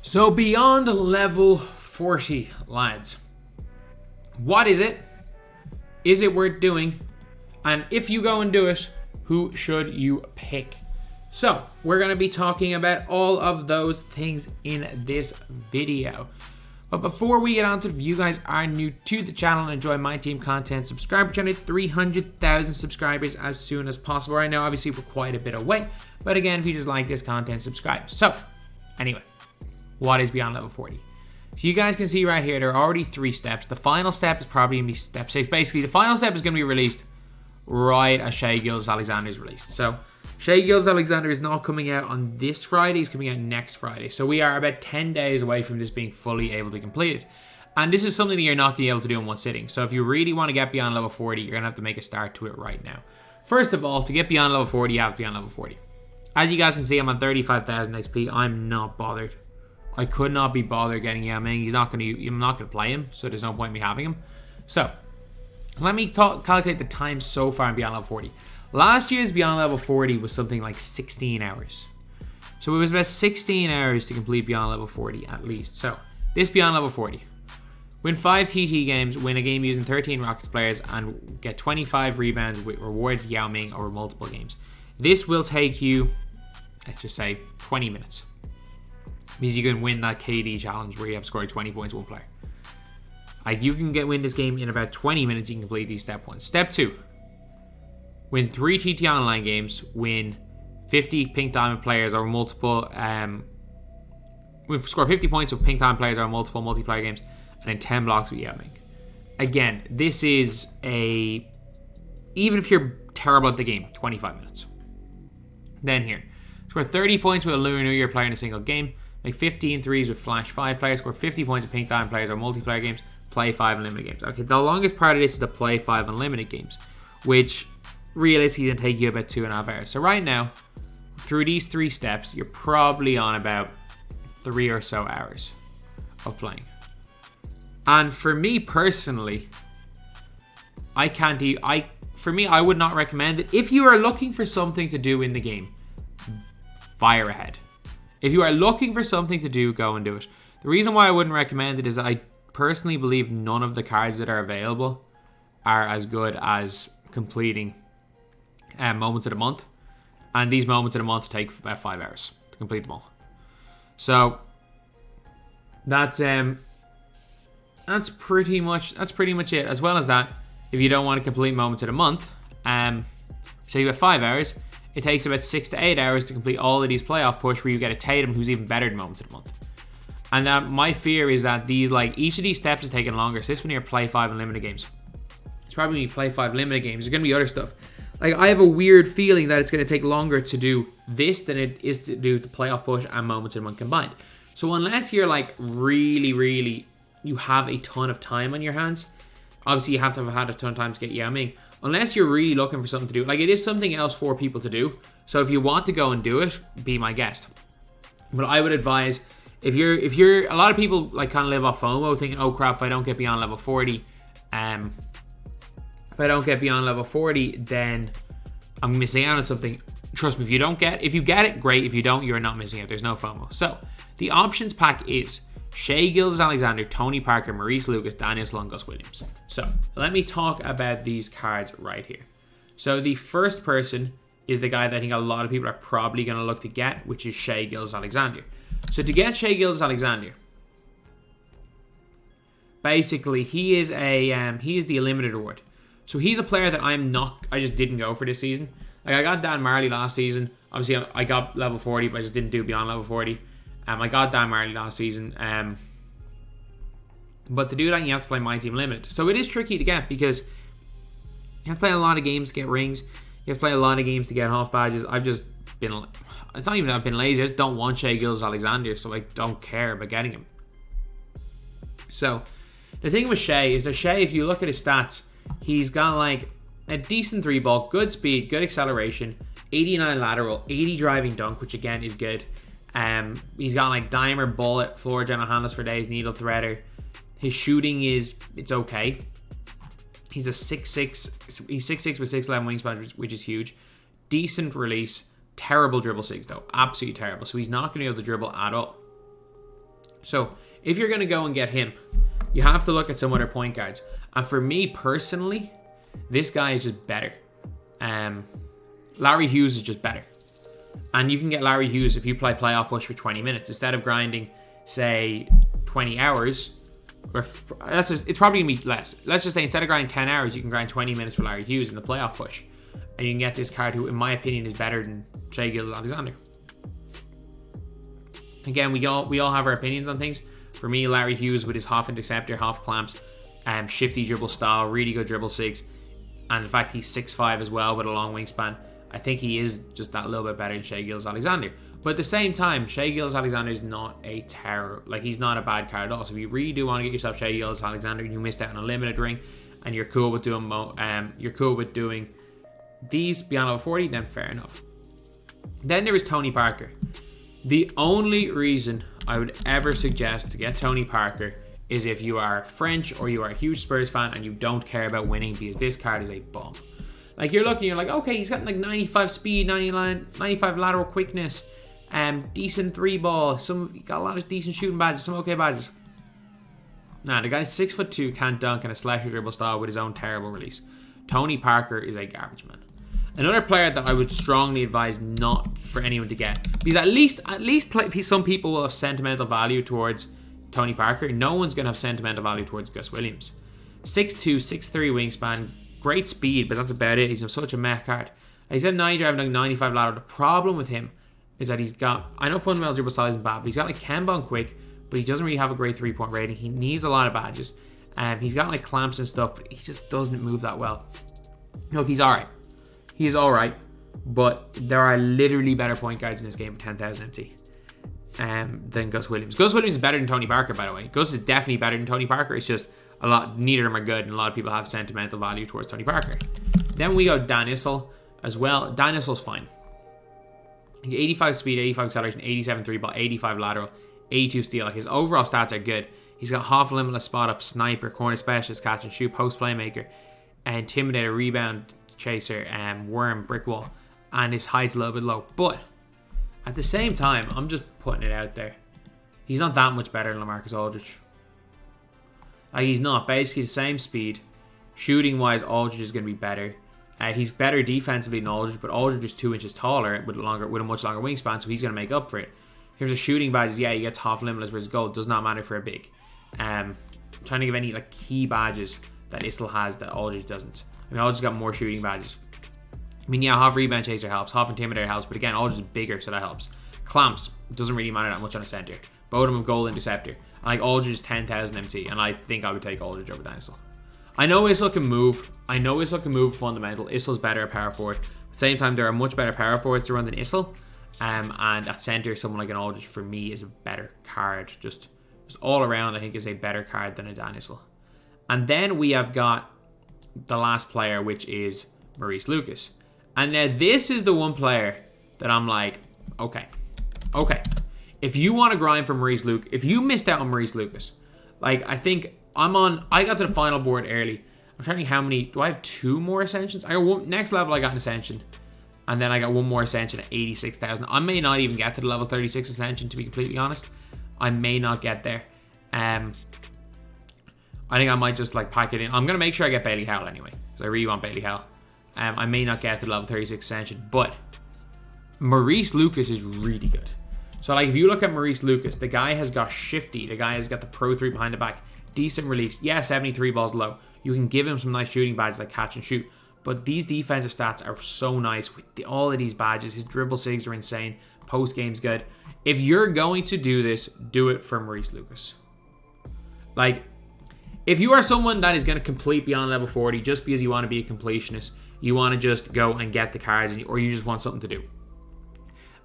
So beyond level 40, lads, what is it? Is it worth doing? And if you go and do it, who should you pick? So we're going to be talking about all of those things in this video. But before we get on to it, if you guys are new to the channel and enjoy my team content, subscribe to the channel, 300,000 subscribers as soon as possible. I know obviously we're quite a bit away, but again, if you just like this content, subscribe. So anyway, what is beyond level 40? So you guys can see right here, there are already 3 steps. The final step is probably going to be step 6. Basically, the final step is going to be released right as Shea Gills Alexander is released. So Shea Gills Alexander is not coming out on this Friday, he's coming out next Friday. So we are about 10 days away from this being fully able to be completed. And this is something that you're not going to be able to do in one sitting. So if you really want to get beyond level 40, you're going to have to make a start to it right now. First of all, to get beyond level 40, you have to be on level 40. As you guys can see, I'm on 35,000 XP. I'm not bothered. I could not be bothered getting Yao Ming. I'm not going to play him, so there's no point in me having him. So let me calculate the time so far in beyond level 40. Last year's beyond level 40 was something like 16 hours. So it was about 16 hours to complete beyond level 40 at least. So this beyond level 40. Win 5 TT games, win a game using 13 Rockets players, and get 25 rebounds with rewards Yao Ming over multiple games. This will take you, let's just say, 20 minutes. Means you can win that KD challenge where you have scored 20 points one player. Like, you can win this game in about 20 minutes. You can complete these step 1. Step 2. Win 3 TT online games. Win 50 pink diamond players or multiple. Score 50 points with pink diamond players or multiple multiplayer games, and then 10 blocks with Yao Ming. Again, this is a, even if you're terrible at the game, 25 minutes. Then here, score 30 points with a Lunar New Year player in a single game. Make 15 threes with Flash 5 players. Score 50 points with pink diamond players or multiplayer games. Play 5 unlimited games. Okay, the longest part of this is to play 5 unlimited games, which realistically can take you about 2.5 hours. So right now, through these 3 steps, you're probably on about 3 or so hours of playing. And for me personally, I would not recommend it. If you are looking for something to do in the game, fire ahead. If you are looking for something to do, go and do it. The reason why I wouldn't recommend it is that I personally believe none of the cards that are available are as good as completing moments of the month. And these moments of the month take about 5 hours to complete them all. So that's pretty much it. As well as that, if you don't want to complete moments of the month, take about 5 hours. It takes about 6 to 8 hours to complete all of these playoff push where you get a Tatum who's even better than moments of the month. And my fear is that each of these steps is taking longer. So this one here, play 5 unlimited games. It's probably when you play 5 limited games, there's going to be other stuff. Like, I have a weird feeling that it's going to take longer to do this than it is to do the playoff push and moments of the month combined. So unless you're like really, you have a ton of time on your hands, obviously you have to have had a ton of time to get Yao Ming. Unless you're really looking for something to do, like, it is something else for people to do. So if you want to go and do it, be my guest. But I would advise, if you're a lot of people like kind of live off FOMO, thinking, oh crap, if I don't get beyond level 40, then I'm missing out on something. Trust me, if you get it, great. If you don't, you're not missing out. There's no FOMO. So the options pack is Shea Gills Alexander, Tony Parker, Maurice Lucas, Daniel Sloan, Gus Williams. So let me talk about these cards right here. So the first person is the guy that I think a lot of people are probably going to look to get, which is Shea Gills Alexander. So to get Shea Gills Alexander, basically he is the limited award. So he's a player that I just didn't go for this season. Like, I got Dan Marley last season. Obviously I got level 40, but I just didn't do beyond level 40. I got Dan Marley last season. But to do that, you have to play My Team Limited. So it is tricky to get because you have to play a lot of games to get rings. You have to play a lot of games to get half badges. It's not even that I've been lazy. I just don't want Shea Gills Alexander, so I don't care about getting him. So the thing with Shea is that Shea, if you look at his stats, he's got like a decent 3-ball, good speed, good acceleration, 89 lateral, 80 driving dunk, which again is good. He's got like dimer, bullet, floor general handles for days, needle threader. His shooting it's okay. He's a 6'6". He's 6'6" with 6'11" wingspan, which is huge. Decent release. Terrible dribble 6 though. Absolutely terrible. So he's not going to be able to dribble at all. So if you're going to go and get him, you have to look at some other point guards. And for me personally, this guy is just better. Larry Hughes is just better. And you can get Larry Hughes if you play playoff push for 20 minutes. Instead of grinding, say, 20 hours, or it's probably going to be less. Let's just say instead of grinding 10 hours, you can grind 20 minutes for Larry Hughes in the playoff push. And you can get this card who, in my opinion, is better than Shea, Gills, Alexander. Again, we all have our opinions on things. For me, Larry Hughes with his half interceptor, half clamps, shifty dribble style, really good dribble 6. And in fact, he's 6'5" as well with a long wingspan. I think he is just that little bit better than Shea, Gills, Alexander. But at the same time, Shea, Gills, Alexander is not a terror. Like, he's not a bad card at all. So if you really do want to get yourself Shea, Gills, Alexander, and you missed out on a limited ring, and you're cool with doing these beyond level 40, then fair enough. Then there is Tony Parker. The only reason I would ever suggest to get Tony Parker is if you are French or you are a huge Spurs fan and you don't care about winning, because this card is a bomb. Like, you're looking, you're like, okay, he's got like 95 speed, 95 lateral quickness, decent 3-ball, he got a lot of decent shooting badges, some okay badges. Nah, the guy's 6'2", can't dunk, and a slasher dribble style with his own terrible release. Tony Parker is a garbage man. Another player that I would strongly advise not for anyone to get, because at least some people will have sentimental value towards Tony Parker. No one's going to have sentimental value towards Gus Williams. 6'2", 6'3" wingspan, great speed, but that's about it. He's such a meh card. He's got 9 driving, like 95 lateral. The problem with him is that he's got, I know fundamental dribble style isn't bad, but he's got like Kemba quick, but he doesn't really have a great 3-point rating. He needs a lot of badges. He's got like clamps and stuff, but he just doesn't move that well. Look, he's alright. He is alright, but there are literally better point guards in this game for 10,000 MT than Gus Williams. Gus Williams is better than Tony Parker, by the way. Gus is definitely better than Tony Parker. It's just neither of them are good, and a lot of people have sentimental value towards Tony Parker. Then we go Dan Issel as well. Dan Issel's fine. 85 speed, 85 acceleration, 87 3-ball, 85 lateral, 82 steal. Like, his overall stats are good. He's got half limitless spot up, sniper, corner specialist, catch and shoot, post playmaker, intimidator, rebound chaser, worm, brick wall, and his height's a little bit low. But at the same time, I'm just putting it out there, he's not that much better than LaMarcus Aldridge. Like, he's not. Basically the same speed. Shooting wise, Aldridge is going to be better. He's better defensively than Aldridge, but Aldridge is 2 inches taller with a much longer wingspan, so he's going to make up for it. In terms of shooting badges, yeah, he gets half limitless versus gold. Does not matter for a big. I'm trying to give any like key badges that Issel has that Aldridge doesn't. I mean, Aldridge got more shooting badges. I mean, yeah, half rebound chaser helps, half intimidator helps, but again, Aldridge is bigger, so that helps. Clamps doesn't really matter that much on a center. Bottom of gold interceptor. And like, Aldridge is 10,000 MT, and I think I would take Aldridge over Dan Issel. I know Issel can move. I know Issel can move fundamental. Issel's better at power forward. At the same time, there are much better power forwards to run than Issel. And at center, someone like an Aldridge for me is a better card. Just all around, I think is a better card than a Dan Issel. And then we have got the last player, which is Maurice Lucas. And now this is the one player that I'm like, okay. If you want to grind for Maurice Lucas, if you missed out on Maurice Lucas, like, I think I got to the final board early. I'm trying to think how many, do I have 2 more Ascensions? I got one, next level I got an Ascension. And then I got one more Ascension at 86,000. I may not even get to the level 36 Ascension, to be completely honest. I may not get there. I think I might just like pack it in. I'm going to make sure I get Bailey Howell anyway, because I really want Bailey Howell. I may not get to the level 36 Ascension, but Maurice Lucas is really good. So like, if you look at Maurice Lucas, the guy has got shifty. The guy has got the Pro 3 behind the back. Decent release. Yeah, 73 balls low. You can give him some nice shooting badges like catch and shoot. But these defensive stats are so nice with all of these badges. His dribble sigs are insane. Post game's good. If you're going to do this, do it for Maurice Lucas. Like, if you are someone that is going to complete beyond level 40 just because you want to be a completionist, you want to just go and get the cards, or you just want something to do,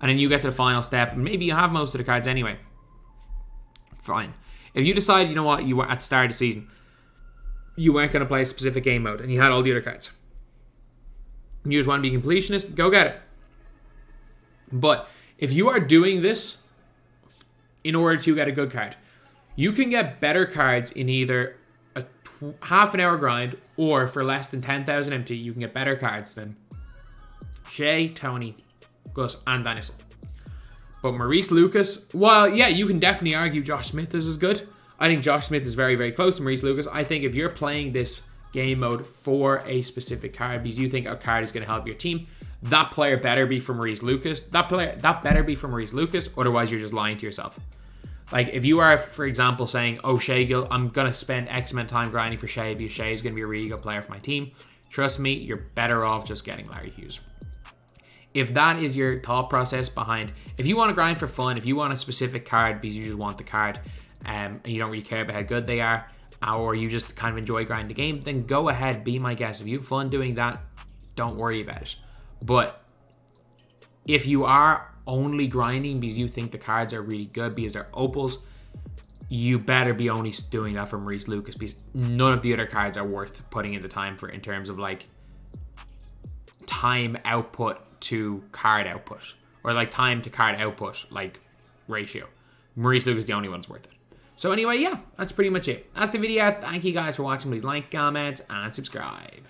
and then you get to the final step, and maybe you have most of the cards anyway, fine. If you decide, you know what, you were at the start of the season, you weren't going to play a specific game mode, and you had all the other cards, you just want to be a completionist, go get it. But if you are doing this in order to get a good card, you can get better cards in either a half an hour grind, or for less than 10,000 MT, you can get better cards than Shea, Tony, Gus, and Dan Issel. But Maurice Lucas, well, yeah, you can definitely argue Josh Smith is as good. I think Josh Smith is very, very close to Maurice Lucas. I think if you're playing this game mode for a specific card because you think a card is going to help your team, that player better be from Maurice Lucas. That better be from Maurice Lucas, otherwise you're just lying to yourself. Like, if you are, for example, saying, oh, Shea, I'm going to spend X amount of time grinding for Shea because Shea is going to be a really good player for my team, trust me, you're better off just getting Larry Hughes. If that is your thought process behind, if you want to grind for fun, if you want a specific card because you just want the card and you don't really care about how good they are, or you just kind of enjoy grinding the game, then go ahead, be my guest. If you have fun doing that, don't worry about it. But if you are only grinding because you think the cards are really good because they're opals, you better be only doing that for Maurice Lucas because none of the other cards are worth putting in the time for in terms of like time output to card output, or like time to card output like ratio. Maurice Lucas is the only one that's worth it. So anyway, yeah, that's pretty much it. That's the video. Thank you guys for watching. Please like, comment, and subscribe.